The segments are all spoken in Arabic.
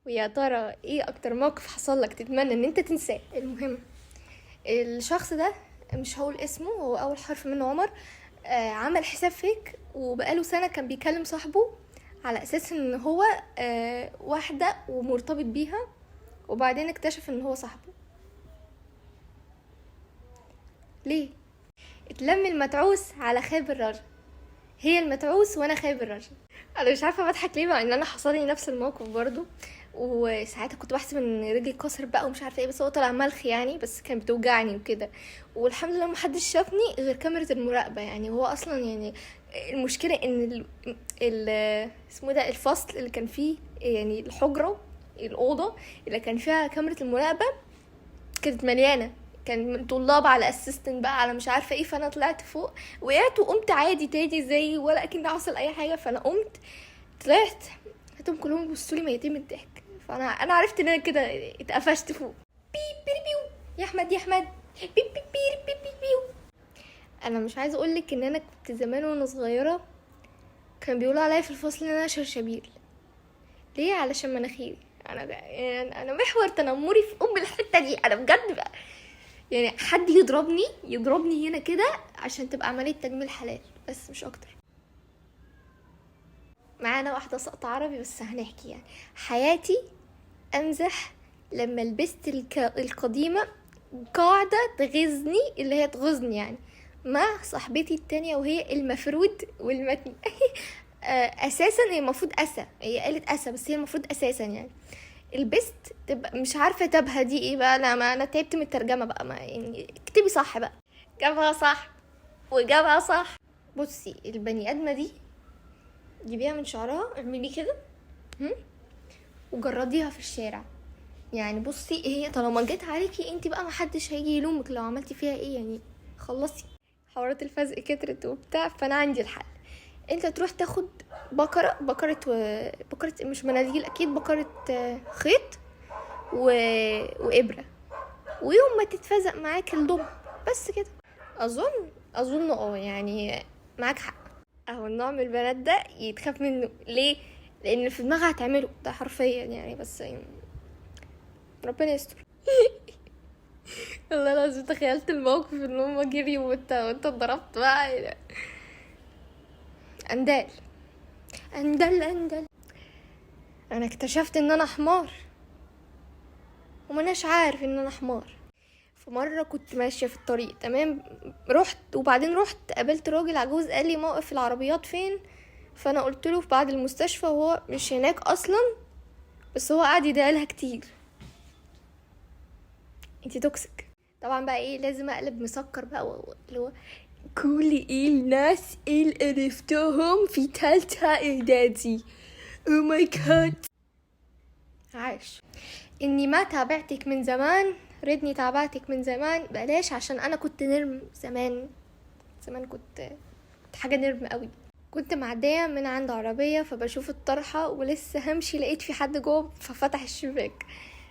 ويا ترى ايه اكتر موقف حصل لك تتمنى ان انت تنساه؟ المهم، الشخص ده مش هقول اسمه، هو اول حرف منه عمر. عمل حساب فيك وبقاله سنة كان بيكلم صاحبه على اساس ان هو واحدة ومرتبط بيها، وبعدين اكتشف ان هو صاحبه. ليه؟ اتلم المتعوس على خاب الرجل. هي المتعوس وانا خايب الرجل. انا مش عارفه بضحك ليه، مع ان انا حصل لي نفس الموقف برضو، وساعتها كنت بحسب ان رجلي اتكسرت بقى ومش عارفه ايه، بس هو طلع ملخ يعني، بس كان بتوجعني وكده. والحمد لله محدش شافني غير كاميرا المراقبه. يعني هو اصلا يعني المشكله ان ال اسمه ده الفصل اللي كان فيه، يعني الحجره، الاوضه اللي كان فيها كاميرا المراقبه كانت مليانه، كان من طلاب على اسيستنت بقى على مش عارفه ايه. فانا طلعت فوق، وقعت وقمت عادي تاني زي ولا كان حصل اي حاجه. فانا قمت طلعت، لقيتهم كلهم بيبصوا لي ميتين من الضحك. فانا عرفت ان انا كده اتقفشت فوق. بيب بيب بيو يا احمد يا احمد، بيب بيب بيب بيب بيب بيو. انا مش عايزه اقول لك ان انا كنت زمان وانا صغيره كان بيقولوا عليا في الفصل ان انا شرشبيل. ليه؟ علشان مناخيري. انا محور تنمري في الحته دي، انا بجد بقى. يعني حد يضربني هنا كده عشان تبقى عملية تجميل حلال، بس مش اكتر. معانا واحدة سقط عربي بس هنحكي. يعني حياتي امزح لما لبست القديمة قاعدة تغزني، اللي هي تغزني يعني، مع صاحبتي التانية، وهي المفروض والمتن اساسا هي المفروض هي قالت بس هي المفروض اساسا يعني البست تبقى مش عارفه تبها دي ايه بقى. انا تعبت من الترجمه بقى، ما يعني اكتبي صح بقى. جابها صح وجابها صح. بصي البني ادمه دي جيبيها من شعرها، اعملي كده وجرديها في الشارع. يعني بصي هي طالما جت عليكي انت بقى محدش هيجي يلومك لو عملتي فيها ايه يعني. خلصي حوارات الفزق كترت وبتاع، فانا عندي الحل. انت تروح تاخد بكرة مش مناديل اكيد، بكرة خيط وابره، ويوم ما تتفزق معاك الضم، بس كده. اظن يعني معاك حق. اهو النوع من البنات ده يتخاف منه. ليه؟ لان في دماغها هتعمله ده حرفيا يعني، بس يعني ربنا يستر. والله لازم تخيلت الموقف ان هما جري وانت اتضربت بقى. اندال اندال. انا اكتشفت ان انا حمار ومناش عارف ان انا حمار. في مرة كنت ماشية في الطريق تمام، وبعدين رحت قابلت راجل عجوز قال لي موقف العربيات فين. فانا قلت له في بعد المستشفى، وهو مش هناك اصلا، بس هو قاعد يدعيلها كتير. انتي توكسيك طبعا بقى. ايه لازم اقلب مسكر بقى اللي هو كل الناس اللي عرفتهم في تالتة اعدادي، او ماي جاد. عاش اني ما تابعتك من زمان، ريتني تابعتك من زمان. بلاش، عشان انا كنت نرم زمان. كنت حاجه نرم قوي. كنت معديه من عند عربيه فبشوف الطرحه ولسه همشي، لقيت في حد جوه ففتح الشباك.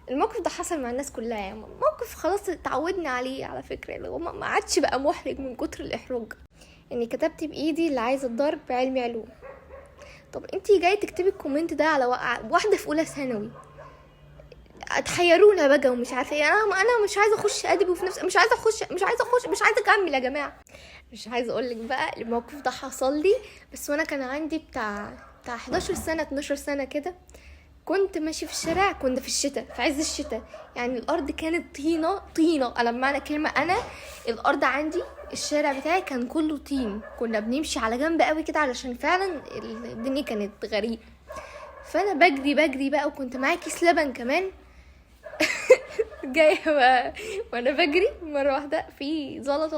الموقف ده حصل مع الناس كلها يعني، موقف خلاص اتعودنا عليه على فكره، اللي هو ما عادش بقى محرج من كتر الاحراج. اني كتبت بايدي اللي عايزه الضرب علمي علوم. طب انتي جاي تكتبي الكومنت ده على واحده في اولى ثانوي؟ اتحيرونا بقى ومش عارفه ايه. انا مش عايزه اخش ادبي، وفي نفس مش عايزه اكمل يا جماعه. مش عايزه اقول لك بقى الموقف ده حصل لي، بس وانا كان عندي بتاع 11 سنه 12 سنه كده. كنت ماشي في الشارع، كنا في الشتاء، في عز الشتاء يعني. الارض كانت طينه. انا بمعنى كلمه، انا الارض عندي الشارع بتاعي كان كله طين. كنا بنمشي على جنب قوي كده علشان فعلا الدنيا كانت غريبه. فانا بجري بقى، وكنت معايا كيس لبن كمان. جايه بقى وانا بجري مره واحده في زلط،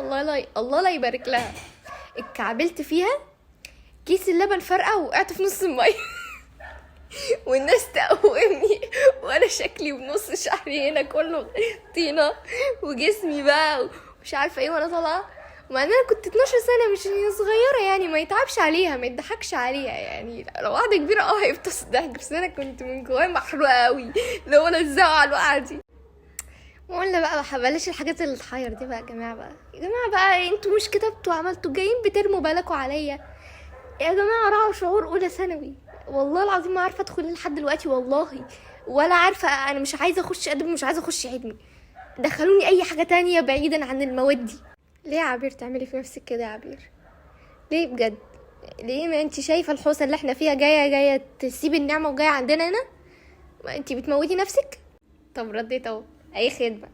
الله لا يبارك لها، اتكعبلت فيها. كيس اللبن فرقع وقعت في نص الميه. والناس تقومني وانا شكلي بنص شعري هنا كله طينه، وجسمي بقى ومش عارفه ايه وانا طالعه. مع ان انا كنت 12 سنه، مش صغيره يعني، ما يتعبش عليها ما يضحكش عليها يعني. لو واحده كبيره هيفطس ضحك، بس انا كنت من جوايا محروقه قوي، لو انا ازاي الوقعه دي. ولا بقى بلاش الحاجات اللي تحير دي بقى. يا جماعه بقى انتوا مش كتبتوا عملتوا جايين بترموا بالكوا عليا؟ يا جماعه راعوا شعور اولى ثانوي. والله العظيم ما عارفه ادخل لحد دلوقتي والله. ولا عارفه انا مش عايزه اخش ادب، مش عايزه اخش علمي، دخلوني اي حاجه تانية بعيدا عن المواد دي. ليه يا عبير تعملي في نفسك كده يا عبير؟ ليه بجد؟ ليه؟ ما انت شايفه الحوسه اللي احنا فيها، جايه تسيب النعمه وجايه عندنا هنا؟ ما انت بتموتي نفسك. طب رديت اهو، اي خدمه.